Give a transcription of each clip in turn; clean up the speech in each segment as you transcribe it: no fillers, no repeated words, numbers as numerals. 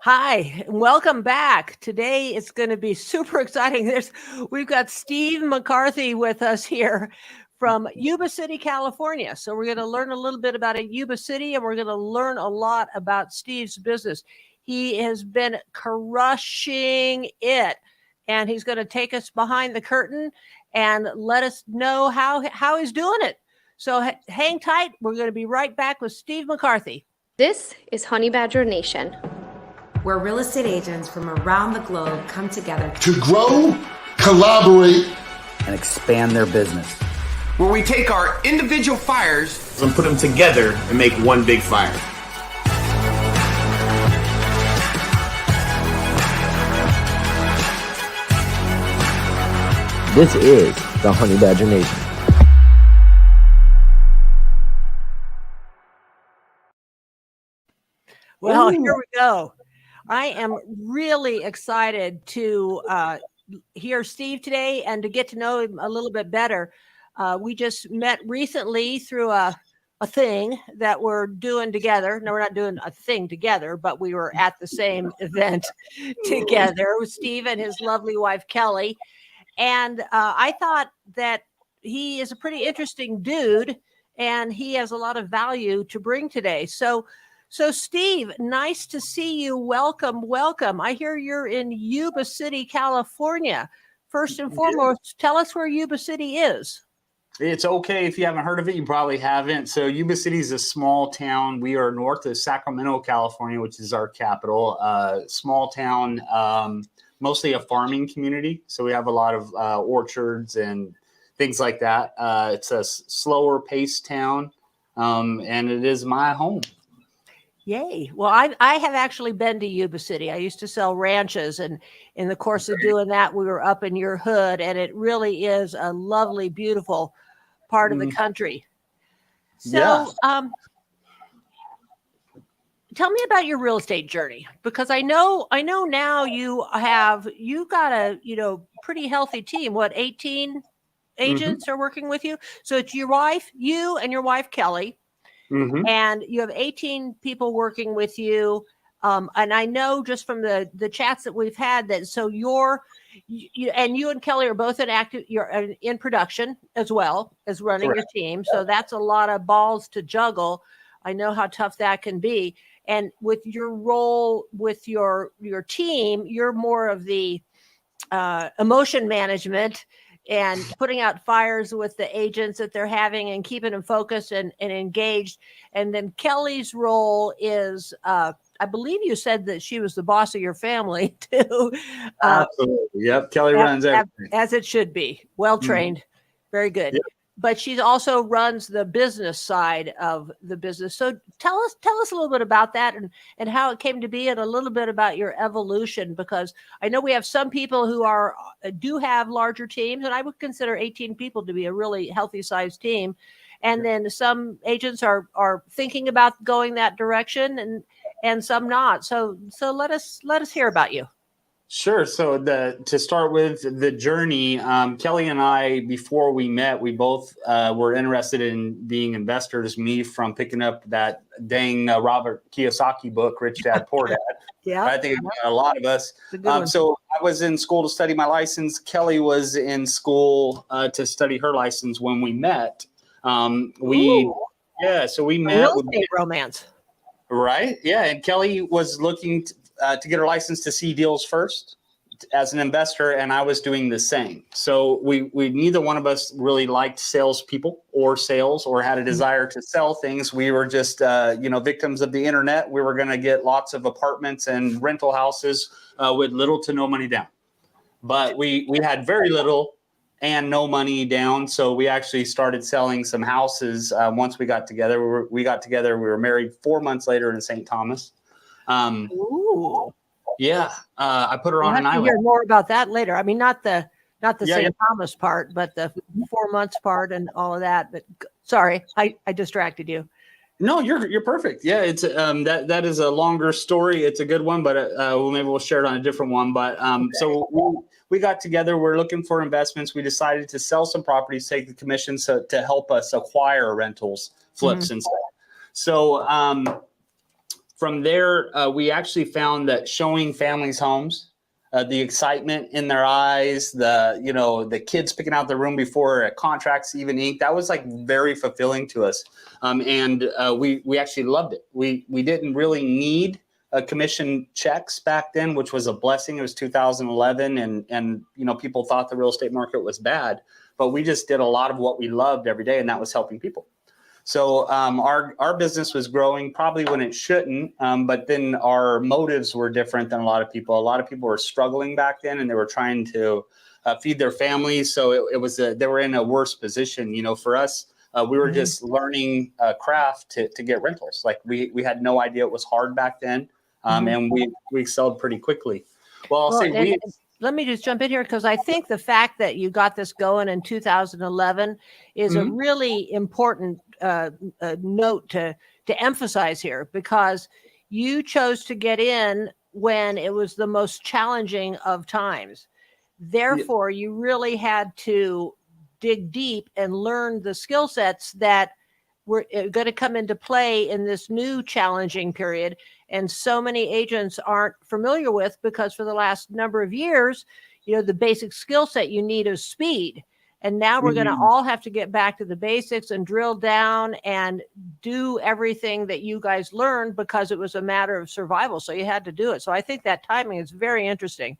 Hi, and welcome back. Today it's going to be super exciting. We've got Steve McCarthy with us here from Yuba City, California. So we're going to learn a little bit about Yuba City, and we're going to learn a lot about Steve's business. He has been crushing it, and he's going to take us behind the curtain and let us know how he's doing it. So hang tight. We're going to be right back with Steve McCarthy. This is Honey Badger Nation, where real estate agents from around the globe come together to grow, collaborate, and expand their business. Where we take our individual fires and put them together and make one big fire. This is the Honey Badger Nation. Well, here we go. I am really excited to hear Steve today and to get to know him a little bit better. We just met recently through a thing that we're doing together. No, we're not doing a thing together, but we were at the same event together with Steve and his lovely wife, Kelly. And I thought that he is a pretty interesting dude and he has a lot of value to bring today. So Steve, nice to see you. Welcome. I hear you're in Yuba City, California. First and foremost, tell us where Yuba City is. It's okay if you haven't heard of it. You probably haven't. So Yuba City is a small town. We are north of Sacramento, California, which is our capital. Small town, mostly a farming community. So we have a lot of orchards and things like that. It's a slower paced town, and it is my home. Yay. Well, I have actually been to Yuba City. I used to sell ranches, and in the course of doing that, we were up in your hood, and it really is a lovely, beautiful part of the country. So tell me about your real estate journey, because I know now you got a pretty healthy team. What, 18 agents are working with you? So it's you and your wife, Kelly. And you have 18 people working with you. And I know just from the chats that we've had that, so you and Kelly are both you're in production as well as running Correct. Your team. So that's a lot of balls to juggle. I know how tough that can be. And with your role with your team, you're more of the emotion management and putting out fires with the agents that they're having and keeping them focused and engaged. And then Kelly's role is, I believe you said that she was the boss of your family too. Absolutely. Yep. Kelly runs everything. As it should be. Well-trained. Very good. Yep. But she also runs the business side of the business. So tell us a little bit about that and how it came to be, and a little bit about your evolution, because I know we have some people who do have larger teams, and I would consider 18 people to be a really healthy sized team. And then some agents are thinking about going that direction and some not. So let us hear about you. Sure. So to start with the journey, Kelly and I, before we met, we both were interested in being investors. Me from picking up that dang Robert Kiyosaki book, Rich Dad, Poor Dad. Yeah, I think a lot of us. So I was in school to study my license. Kelly was in school to study her license when we met. So we met. Real estate romance. Right. Yeah. And Kelly was looking to get her license to see deals first as an investor, and I was doing the same. So we neither one of us really liked salespeople or sales or had a desire to sell things. We were just victims of the internet. We were going to get lots of apartments and rental houses with little to no money down. But we had very little and no money down. So we actually started selling some houses once we got together. We were married 4 months later in St. Thomas. Ooh. Yeah. I put her on an island. Hear more about that later. I mean, not the St. Thomas part, but the 4 months part and all of that. But sorry, I distracted you. No, you're perfect. Yeah, it's that is a longer story. It's a good one, but maybe we'll share it on a different one. But so we got together. We're looking for investments. We decided to sell some properties, take the commissions to help us acquire rentals, flips, and stuff. So From there, we actually found that showing families homes, the excitement in their eyes, the kids picking out the room before a contract's even inked, that was like very fulfilling to us. And we actually loved it. We didn't really need commission checks back then, which was a blessing. It was 2011, and people thought the real estate market was bad, but we just did a lot of what we loved every day, and that was helping people. So our business was growing probably when it shouldn't, but then our motives were different than a lot of people. A lot of people were struggling back then, and they were trying to feed their families. So they were in a worse position. For us, we were just learning craft to get rentals. Like we had no idea it was hard back then, and we excelled pretty quickly. Let me just jump in here, because I think the fact that you got this going in 2011 is a really important note to emphasize here, because you chose to get in when it was the most challenging of times. Therefore, you really had to dig deep and learn the skill sets that were going to come into play in this new challenging period. And so many agents aren't familiar with, because for the last number of years, the basic skill set you need is speed. And now we're going to all have to get back to the basics and drill down and do everything that you guys learned, because it was a matter of survival. So you had to do it. So I think that timing is very interesting.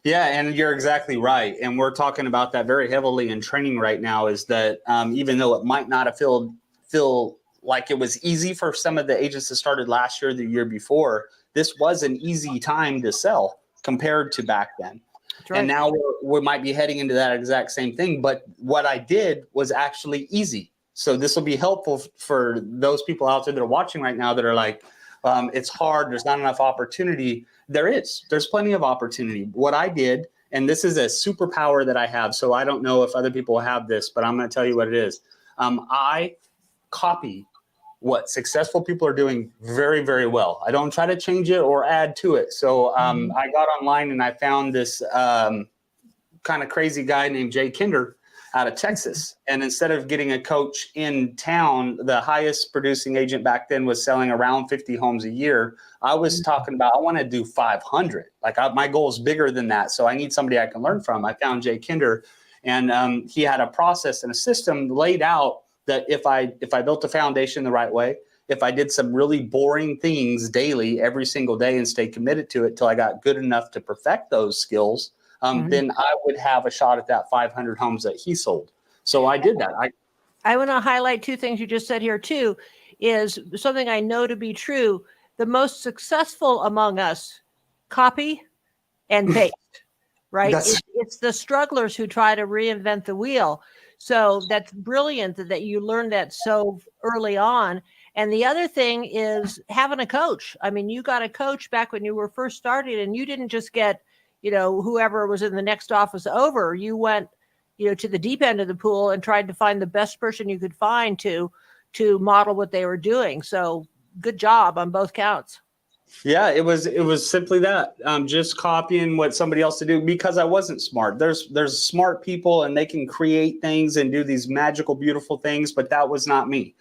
Yeah, and you're exactly right. And we're talking about that very heavily in training right now, is that even though it might not have feel like it was easy for some of the agents that started last year, the year before, this was an easy time to sell compared to back then. Right. And now we might be heading into that exact same thing. But what I did was actually easy. So this will be helpful for those people out there that are watching right now that are like, it's hard, there's not enough opportunity. There's plenty of opportunity. What I did, and this is a superpower that I have, so I don't know if other people have this, but I'm going to tell you what it is. I copy what successful people are doing very, very well. I don't try to change it or add to it. So I got online and I found this kind of crazy guy named Jay Kinder out of Texas. And instead of getting a coach in town, the highest producing agent back then was selling around 50 homes a year. I was talking about, I want to do 500. My goal is bigger than that. So I need somebody I can learn from. I found Jay Kinder, and he had a process and a system laid out that if I built a foundation the right way, if I did some really boring things daily, every single day, and stayed committed to it till I got good enough to perfect those skills, then I would have a shot at that 500 homes that he sold. So I did that. I want to highlight two things you just said here too, is something I know to be true. The most successful among us copy and paste, right? It's the strugglers who try to reinvent the wheel. So that's brilliant that you learned that so early on. And the other thing is having a coach. I mean, you got a coach back when you were first started, and you didn't just get, whoever was in the next office over. You went, to the deep end of the pool and tried to find the best person you could find to model what they were doing. So good job on both counts. Yeah, it was simply that, just copying what somebody else to do, because I wasn't smart. There's smart people, and they can create things and do these magical, beautiful things, but that was not me.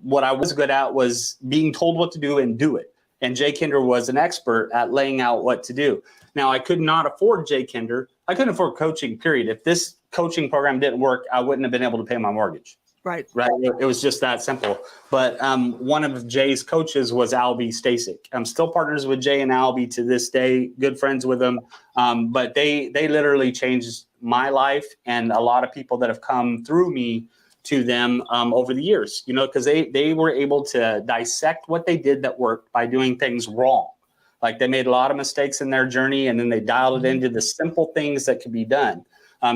What I was good at was being told what to do and do it. And Jay Kinder was an expert at laying out what to do. Now, I could not afford Jay Kinder. I couldn't afford coaching, period. If this coaching program didn't work, I wouldn't have been able to pay my mortgage. Right. It was just that simple. But one of Jay's coaches was Albie Stasic. I'm still partners with Jay and Albie to this day, good friends with them. But they literally changed my life and a lot of people that have come through me to them over the years, because they were able to dissect what they did that worked by doing things wrong. Like they made a lot of mistakes in their journey, and then they dialed it into the simple things that could be done.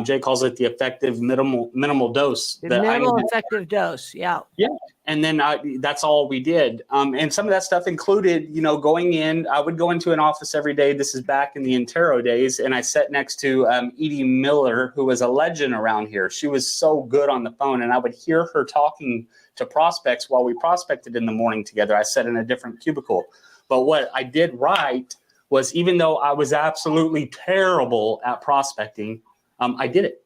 Jay calls it the effective minimal dose. The minimal effective dose. Yeah. Yeah. And then that's all we did. And some of that stuff included, going in, I would go into an office every day. This is back in the Intero days. And I sat next to Edie Miller, who was a legend around here. She was so good on the phone. And I would hear her talking to prospects while we prospected in the morning together. I sat in a different cubicle. But what I did right was, even though I was absolutely terrible at prospecting, I did it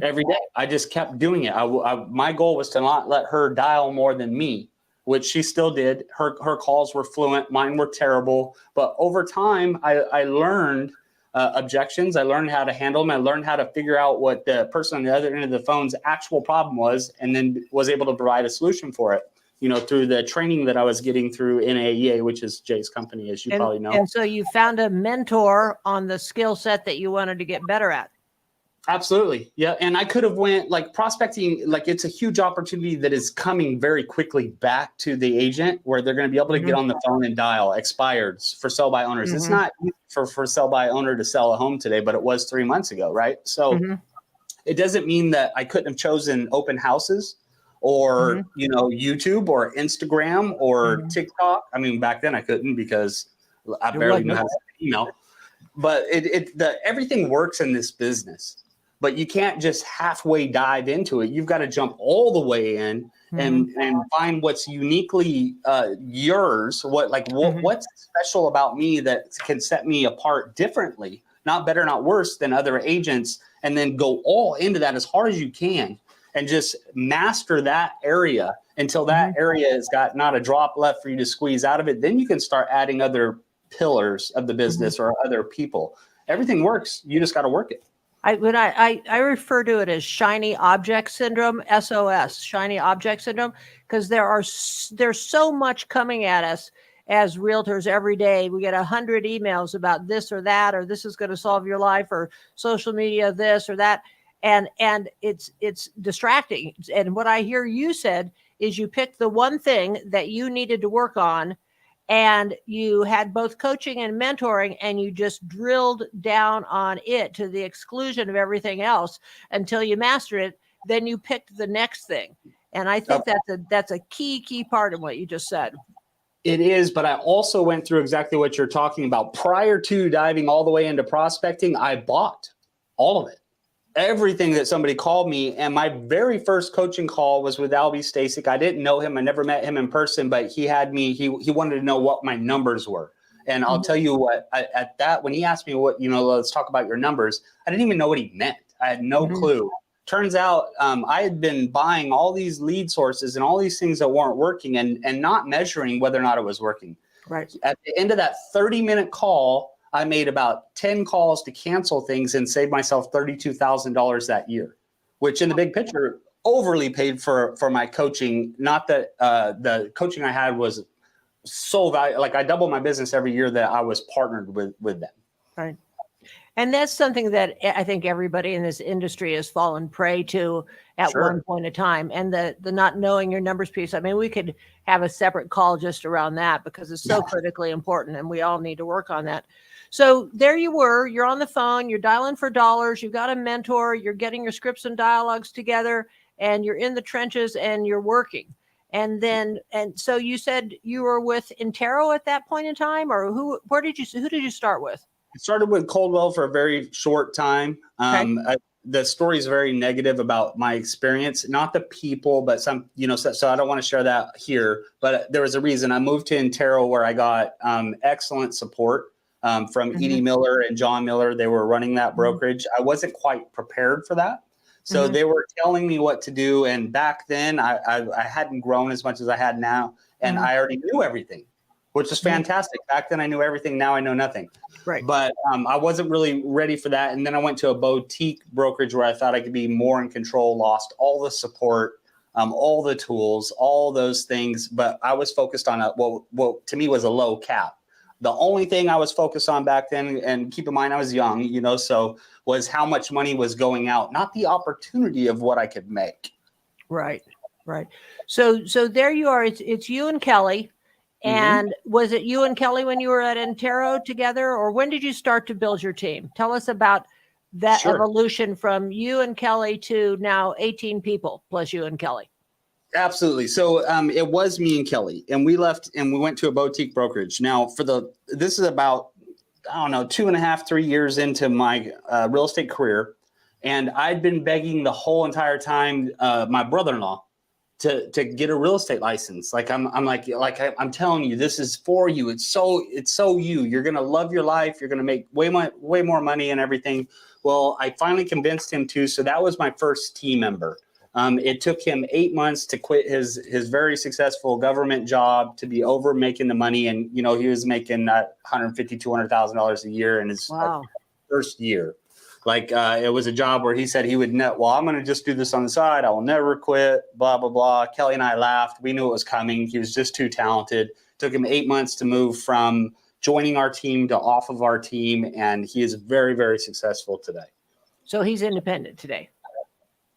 every day. I just kept doing it. My goal was to not let her dial more than me. which she still did. Her calls were fluent. Mine were terrible. But over time, I learned objections. I learned how to handle them. I learned how to figure out what the person on the other end of the phone's actual problem was, and then was able to provide a solution for it, through the training that I was getting through NAEA, which is Jay's company, as you probably know. And so you found a mentor on the skill set that you wanted to get better at. Absolutely. Yeah. And I could have went like prospecting, like it's a huge opportunity that is coming very quickly back to the agent where they're going to be able to get on the phone and dial expireds for sell by owners. It's not easy for sell by owner to sell a home today, but it was 3 months ago. Right. So it doesn't mean that I couldn't have chosen open houses or, YouTube or Instagram or TikTok. I mean, back then I couldn't because I barely knew how to send email, but everything works in this business. But you can't just halfway dive into it. You've got to jump all the way in and find what's uniquely yours. What's special about me that can set me apart differently, not better, not worse than other agents, and then go all into that as hard as you can and just master that area until that area has got not a drop left for you to squeeze out of it. Then you can start adding other pillars of the business or other people. Everything works. You just got to work it. I refer to it as shiny object syndrome, SOS, shiny object syndrome, because there's so much coming at us as realtors every day. We get 100 emails about this or that, or this is going to solve your life, or social media, this or that. And it's distracting. And what I hear you said is you picked the one thing that you needed to work on, and you had both coaching and mentoring, and you just drilled down on it to the exclusion of everything else until you mastered it. Then you picked the next thing. And I think that's a key part of what you just said. It is, but I also went through exactly what you're talking about. Prior to diving all the way into prospecting, I bought all of it. Everything that somebody called me, and my very first coaching call was with Albie Stasic. I didn't know him. I never met him in person, but he had me. He wanted to know what my numbers were. And I'll tell you what, at that, when he asked me let's talk about your numbers, I didn't even know what he meant. I had no clue. Turns out I had been buying all these lead sources and all these things that weren't working and not measuring whether or not it was working. Right. At the end of that 30-minute call, I made about 10 calls to cancel things and saved myself $32,000 that year, which in the big picture overly paid for my coaching. Not that the coaching I had was so valuable. Like I doubled my business every year that I was partnered with them. Right. And that's something that I think everybody in this industry has fallen prey to at one point in time. And the not knowing your numbers piece. I mean, we could have a separate call just around that because it's so critically important and we all need to work on that. So there you were, you're on the phone, you're dialing for dollars, you've got a mentor, you're getting your scripts and dialogues together, and you're in the trenches and you're working. And so you said you were with Intero at that point in time, or who did you start with? I started with Coldwell for a very short time. The story is very negative about my experience, not the people, but some, so I don't want to share that here, but there was a reason I moved to Intero where I got excellent support. From Edie Miller and John Miller. They were running that brokerage. I wasn't quite prepared for that. So they were telling me what to do. And back then I hadn't grown as much as I had now. And I already knew everything, which is fantastic. Back then I knew everything. Now I know nothing. Right. But I wasn't really ready for that. And then I went to a boutique brokerage where I thought I could be more in control, lost all the support, all the tools, all those things. But I was focused on what to me was a low cap. The only thing I was focused on back then, and keep in mind I was young, so was how much money was going out, not the opportunity of what I could make. Right. So there you are. It's you and Kelly. And was it you and Kelly when you were at Intero together, or when did you start to build your team? Tell us about that evolution from you and Kelly to now 18 people plus you and Kelly. Absolutely. So it was me and Kelly, and we left and we went to a boutique brokerage. Now this is about, 2.5, 3 years into my real estate career. And I'd been begging the whole entire time, my brother-in-law to get a real estate license. Like I'm telling you, this is for you. It's so you, you're going to love your life. You're going to make way more money and everything. Well, I finally convinced him to, so that was my first team member. It took him 8 months to quit his very successful government job to be over making the money. And, he was making $150,000, $200,000 a year in his first year. It was a job where he said he would I'm going to just do this on the side. I will never quit, blah, blah, blah. Kelly and I laughed. We knew it was coming. He was just too talented. Took him 8 months to move from joining our team to off of our team. And he is very, very successful today. So he's independent today.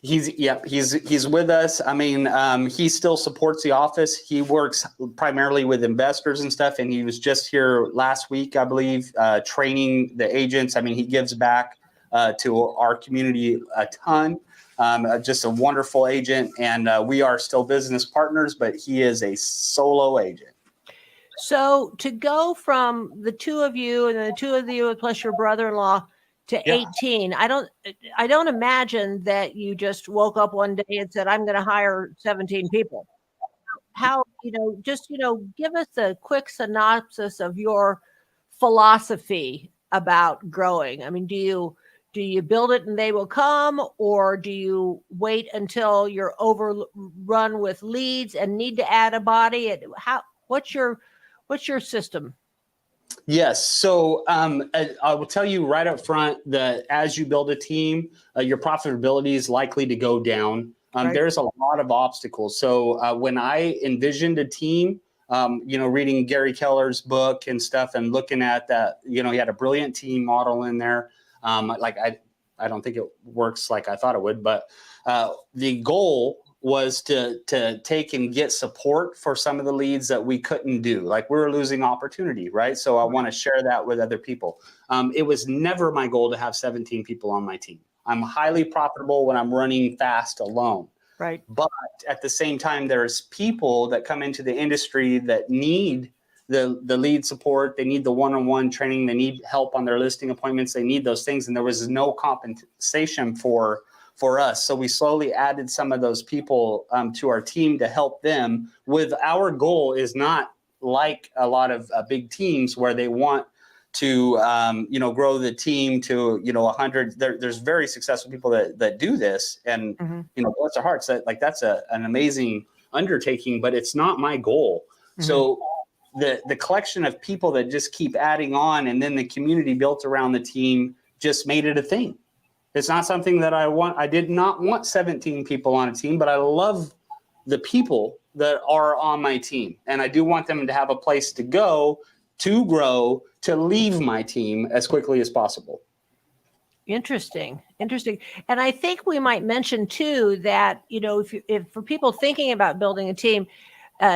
He's with us. I mean, he still supports the office. He works primarily with investors and stuff. And he was just here last week, I believe, training the agents. I mean, he gives back to our community a ton. Just a wonderful agent. And we are still business partners, but he is a solo agent. So to go from the two of you and the two of you plus your brother-in-law to 18, I don't imagine that you just woke up one day and said, I'm going to hire 17 people. How, give us a quick synopsis of your philosophy about growing. I mean, do you build it and they will come, or do you wait until you're overrun with leads and need to add a body? What's your system? Yes. So I will tell you right up front that as you build a team, your profitability is likely to go down. Right. There's a lot of obstacles. So when I envisioned a team, reading Gary Keller's book and stuff and looking at that, he had a brilliant team model in there. I don't think it works like I thought it would, but the goal was to take and get support for some of the leads that we couldn't do. Like, we were losing opportunity, right? So I want to share that with other people. It was never my goal to have 17 people on my team. I'm highly profitable when I'm running fast alone. Right. But at the same time, there's people that come into the industry that need the lead support. They need the one-on-one training. They need help on their listing appointments. They need those things. And there was no compensation for us. So we slowly added some of those people to our team to help them. With our goal is not like a lot of big teams where they want to, grow the team to, 100. There's very successful people that do this, and, bless their hearts, that's an amazing undertaking, but it's not my goal. Mm-hmm. So the collection of people that just keep adding on, and then the community built around the team just made it a thing. It's not something that I want. I did not want 17 people on a team, but I love the people that are on my team. And I do want them to have a place to go, to grow, to leave my team as quickly as possible. Interesting. And I think we might mention too that, if for people thinking about building a team,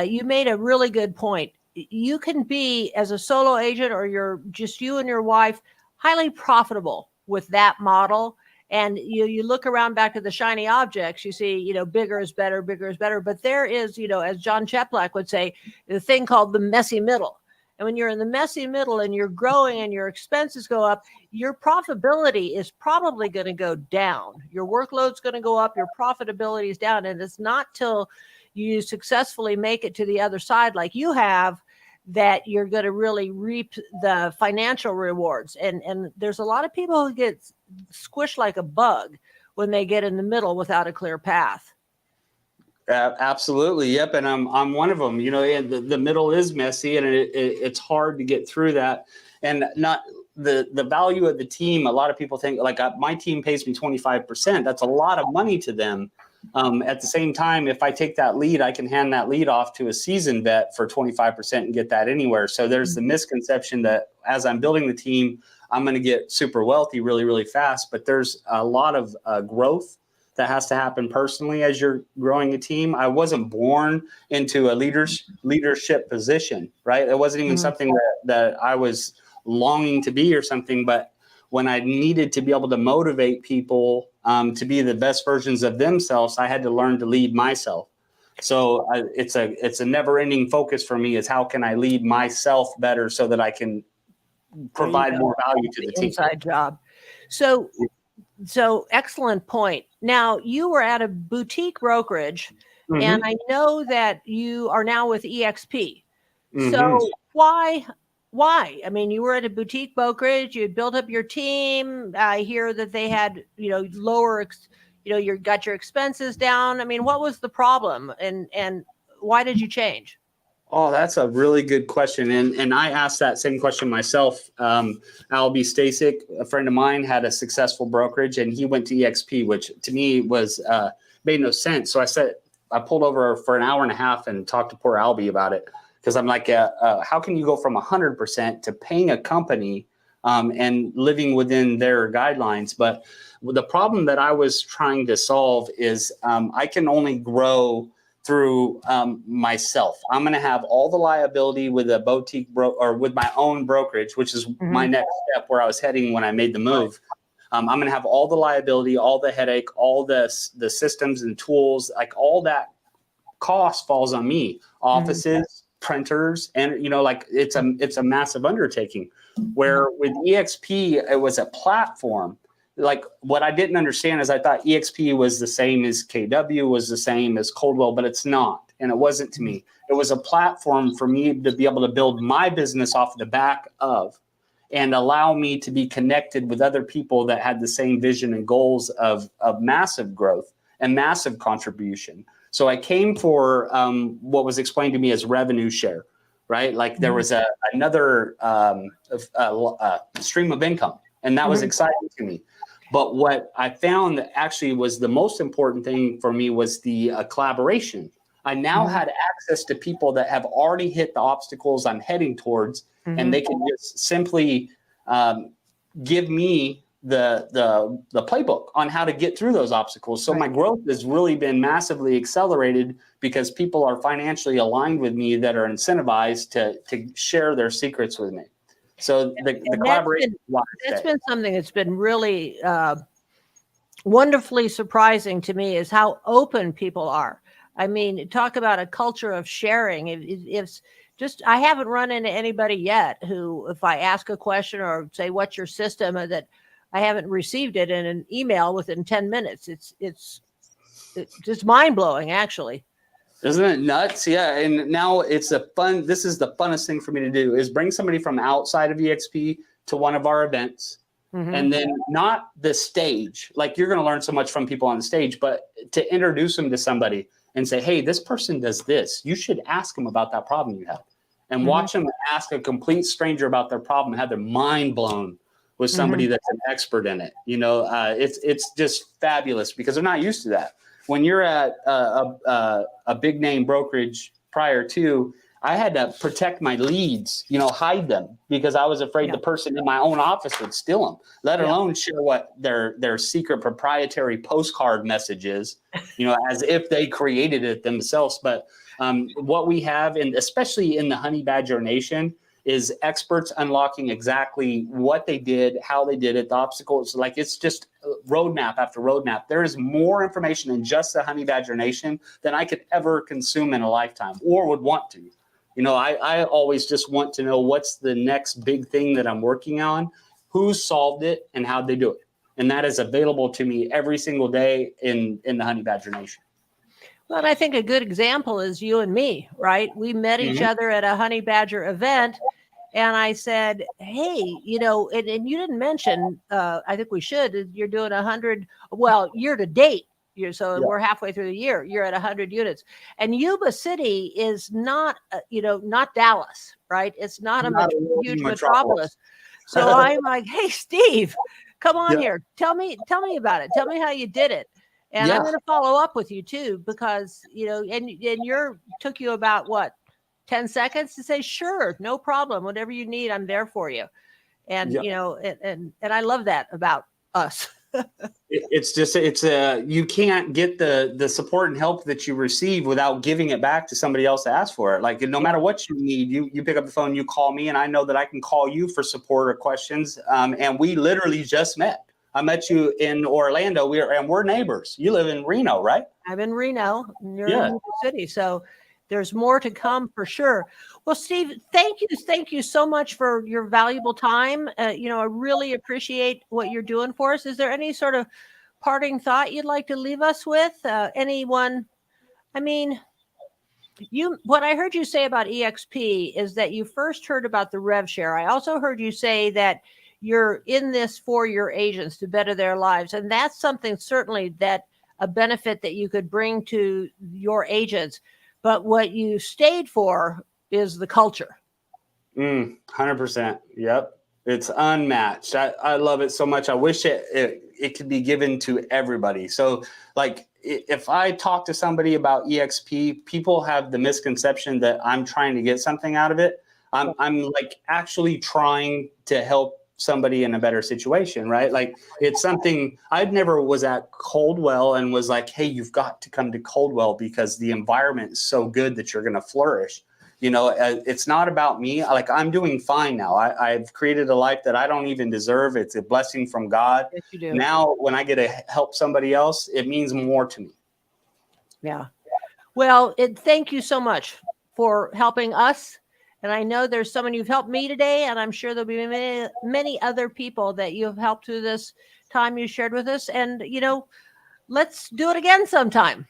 you made a really good point. You can be, as a solo agent, or you're just you and your wife, highly profitable with that model. And you look around back to the shiny objects, you see, bigger is better. But there is, as John Cheplack would say, the thing called the messy middle. And when you're in the messy middle and you're growing and your expenses go up, your profitability is probably going to go down. Your workload's going to go up, your profitability is down. And it's not till you successfully make it to the other side like you have that you're going to really reap the financial rewards. And there's a lot of people who get squished like a bug when they get in the middle without a clear path. Absolutely. Yep. And I'm one of them. The middle is messy, and it's hard to get through that. And not the value of the team. A lot of people think, my team pays me 25%. That's a lot of money to them. At the same time, if I take that lead, I can hand that lead off to a seasoned vet for 25% and get that anywhere. So there's the misconception that as I'm building the team, I'm going to get super wealthy really, really fast. But there's a lot of growth that has to happen personally as you're growing a team. I wasn't born into a leadership position, right? It wasn't even something that I was longing to be or something. But when I needed to be able to motivate people to be the best versions of themselves, I had to learn to lead myself. So it's a never-ending focus for me, is how can I lead myself better so that I can provide more value to the team. Inside job. So excellent point. Now, you were at a boutique brokerage, and I know that you are now with EXP. So why? I mean, you were at a boutique brokerage, you had built up your team. I hear that they had, lower you got your expenses down. I mean, what was the problem, and why did you change? Oh, that's a really good question. And I asked that same question myself. Albie Stasic, a friend of mine, had a successful brokerage and he went to EXP, which to me was made no sense. So I pulled over for an hour and a half and talked to poor Albie about it. Because I'm like, how can you go from 100% to paying a company and living within their guidelines? But the problem that I was trying to solve is I can only grow through myself. I'm going to have all the liability with a boutique or with my own brokerage, which is my next step where I was heading when I made the move. I'm going to have all the liability, all the headache, all the systems and tools, like all that cost falls on me. Offices, printers, and like it's a massive undertaking. Where with EXP, it was a platform. Like what I didn't understand is I thought EXP was the same as KW, was the same as Coldwell, but it's not. And it wasn't to me. It was a platform for me to be able to build my business off the back of and allow me to be connected with other people that had the same vision and goals of massive growth and massive contribution. So I came for what was explained to me as revenue share, right? Like there was another stream of income, and that was exciting to me. But what I found that actually was the most important thing for me was the collaboration. I now had access to people that have already hit the obstacles I'm heading towards, and they can just simply give me the playbook on how to get through those obstacles. So my growth has really been massively accelerated because people are financially aligned with me that are incentivized to share their secrets with me. So the collaboration. That's been something that's been really wonderfully surprising to me is how open people are. I mean, talk about a culture of sharing. It's just, I haven't run into anybody yet who, if I ask a question or say, what's your system, that I haven't received it in an email within 10 minutes. It's just mind blowing, actually. Isn't it nuts? Yeah. And now this is the funnest thing for me to do is bring somebody from outside of EXP to one of our events. And then not the stage, like you're going to learn so much from people on the stage, but to introduce them to somebody and say, hey, this person does this. You should ask them about that problem you have. And watch them ask a complete stranger about their problem and have their mind blown with somebody that's an expert in it. It's just fabulous because they're not used to that. When you're at a big name brokerage prior to, I had to protect my leads, hide them because I was afraid the person in my own office would steal them, let alone share what their secret proprietary postcard message is, as if they created it themselves. But what we have, and especially in the Honey Badger Nation, is experts unlocking exactly what they did, how they did it, the obstacles. Like it's just roadmap after roadmap. There is more information in just the Honey Badger Nation than I could ever consume in a lifetime or would want to. I always just want to know what's the next big thing that I'm working on, who solved it, and how'd they do it. And that is available to me every single day in the Honey Badger Nation. Well, and I think a good example is you and me, right? We met each other at a Honey Badger event. And I said, hey, and you didn't mention, I think we should, you're doing 100, year to date. We're halfway through the year. You're at 100 units. And Yuba City is not, not Dallas, right? It's not a huge metropolis. So I'm like, hey, Steve, come on here. Tell me about it. Tell me how you did it. And I'm going to follow up with you too, because, and took you about 10 seconds to say, sure, no problem. Whatever you need, I'm there for you. And, and I love that about us. You can't get the support and help that you receive without giving it back to somebody else to ask for it. Like no matter what you need, you pick up the phone, you call me, and I know that I can call you for support or questions. And we literally just met. I met you in Orlando. We're neighbors. You live in Reno, right? I'm in Reno. You're in the city. So there's more to come for sure. Well, Steve, thank you so much for your valuable time. I really appreciate what you're doing for us. Is there any sort of parting thought you'd like to leave us with? Anyone? I mean, what I heard you say about EXP is that you first heard about the rev share. I also heard you say that you're in this for your agents to better their lives. And that's something certainly that a benefit that you could bring to your agents. But what you stayed for is the culture. 100%. Yep. It's unmatched. I love it so much. I wish it could be given to everybody. So like if I talk to somebody about EXP, people have the misconception that I'm trying to get something out of it. I'm like actually trying to help somebody in a better situation, right? Like it's something I never was at Coldwell and was like, hey, you've got to come to Coldwell because the environment is so good that you're going to flourish. You know, it's not about me. Like I'm doing fine now. I've created a life that I don't even deserve. It's a blessing from God. Yes, you do. Now, when I get to help somebody else, it means more to me. Yeah. Well, thank you so much for helping us. And I know there's someone you've helped me today, and I'm sure there'll be many, many other people that you have helped through this time you shared with us. And, you know, let's do it again sometime.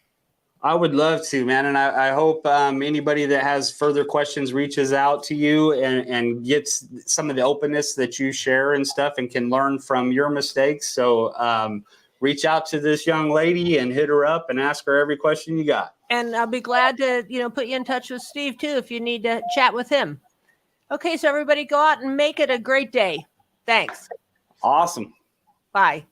I would love to, man. And I hope anybody that has further questions reaches out to you and gets some of the openness that you share and stuff and can learn from your mistakes. So reach out to this young lady and hit her up and ask her every question you got. And I'll be glad to, you know, put you in touch with Steve too, if you need to chat with him. Okay. So everybody go out and make it a great day. Thanks. Awesome. Bye.